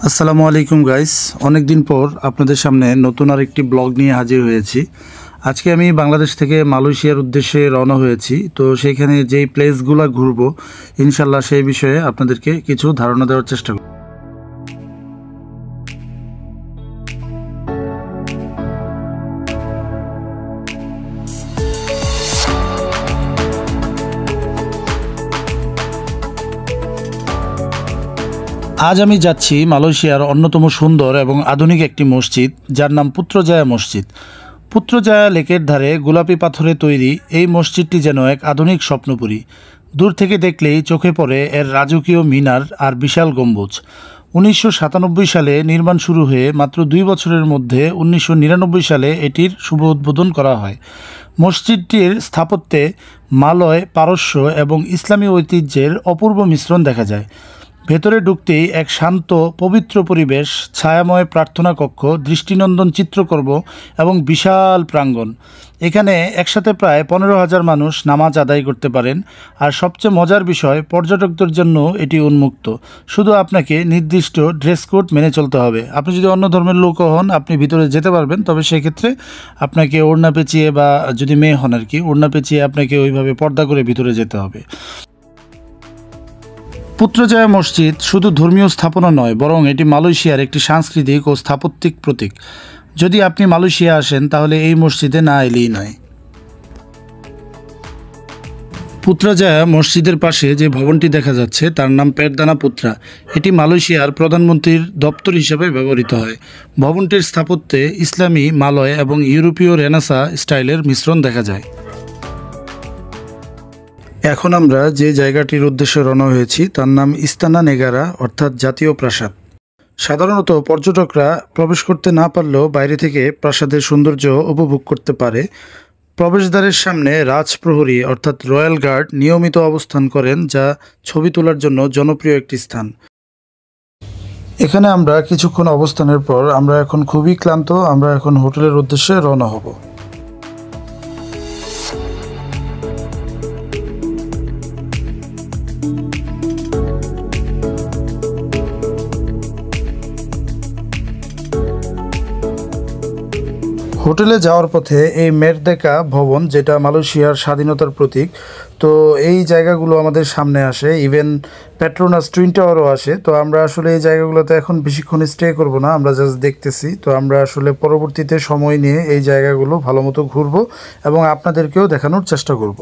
আসসালামু আলাইকুম গাইস, অনেক দিন পর আপনাদের সামনে নতুন আরেকটি ব্লগ নিয়ে হাজির হয়েছি। আজকে আমি বাংলাদেশ থেকে মালয়েশিয়ার উদ্দেশ্যে রওনা হয়েছি। তো সেইখানে যেই প্লেসগুলো ঘুরবো ইনশাল্লাহ সেই বিষয়ে আপনাদেরকে কিছু ধারণা দেওয়ার চেষ্টা করব। আজ আমি যাচ্ছি মালয়েশিয়ার অন্যতম সুন্দর এবং আধুনিক একটি মসজিদ, যার নাম পুত্রজায়া মসজিদ। পুত্রজায়া লেকের ধারে গোলাপি পাথরে তৈরি এই মসজিদটি যেন এক আধুনিক স্বপ্নপুরী। দূর থেকে দেখলেই চোখে পড়ে এর রাজকীয় মিনার আর বিশাল গম্বুজ। 1997 সালে নির্মাণ শুরু হয়ে মাত্র 2 বছরের মধ্যে 1999 সালে এটির শুভ উদ্বোধন করা হয়। মসজিদটির স্থাপত্যে মালয়, পারস্য এবং ইসলামী ঐতিহ্যের অপূর্ব মিশ্রণ দেখা যায়। ভেতরে ঢুকতেই এক শান্ত পবিত্র পরিবেশ, ছায়াময় প্রার্থনা কক্ষ, দৃষ্টিনন্দন চিত্রকর্ম এবং বিশাল প্রাঙ্গণ। এখানে একসাথে প্রায় 15,000 মানুষ নামাজ আদায় করতে পারেন। আর সবচেয়ে মজার বিষয়, পর্যটকদের জন্য এটি উন্মুক্ত। শুধু আপনাকে নির্দিষ্ট ড্রেস কোড মেনে চলতে হবে। আপনি যদি অন্য ধর্মের লোক হন আপনি ভিতরে যেতে পারবেন, তবে সেক্ষেত্রে আপনাকে ওড়না পেঁচিয়ে, বা যদি মেয়ে হন আর কি, ওড়না পেঁচিয়ে আপনাকে ওইভাবে পর্দা করে ভিতরে যেতে হবে। পুত্রজায়া মসজিদ শুধু ধর্মীয় স্থাপনা নয়, বরং এটি মালয়েশিয়ার একটি সাংস্কৃতিক ও স্থাপত্যিক প্রতীক। যদি আপনি মালয়েশিয়া আসেন তাহলে এই মসজিদে না এলেই নয়। পুত্রজায়া মসজিদের পাশে যে ভবনটি দেখা যাচ্ছে তার নাম পেরদানা পুত্রা। এটি মালয়েশিয়ার প্রধানমন্ত্রীর দপ্তর হিসেবে ব্যবহৃত হয়। ভবনটির স্থাপত্যে ইসলামী, মালয় এবং ইউরোপীয় রেনেসাঁ স্টাইলের মিশ্রণ দেখা যায়। এখন আমরা যে জায়গাটির উদ্দেশ্যে রওনা হয়েছি তার নাম ইস্তানা নেগারা, অর্থাৎ জাতীয় প্রাসাদ। সাধারণত পর্যটকরা প্রবেশ করতে না পারলেও বাইরে থেকে প্রাসাদের সৌন্দর্য উপভোগ করতে পারে। প্রবেশদ্বারের সামনে রাজপ্রহরী অর্থাৎ রয়্যাল গার্ড নিয়মিত অবস্থান করেন, যা ছবি তোলার জন্য জনপ্রিয় একটি স্থান। এখানে আমরা কিছুক্ষণ অবস্থানের পর আমরা এখন খুবই ক্লান্ত। আমরা এখন হোটেলের উদ্দেশ্যে রওনা হব। হোটেলে যাওয়ার পথে এই মেরদেকা ভবন, যেটা মালয়েশিয়ার স্বাধীনতার প্রতীক, তো এই জায়গাগুলো আমাদের সামনে আসে। ইভেন পেট্রোনাস টুইন টাওয়ারও আসে। তো আমরা আসলে এই জায়গাগুলোতে এখন বেশিক্ষণ স্টে করব না, আমরা জাস্ট দেখতেছি। তো আমরা আসলে পরবর্তীতে সময় নিয়ে এই জায়গাগুলো ভালো মতো ঘুরবো এবং আপনাদেরকেও দেখানোর চেষ্টা করব।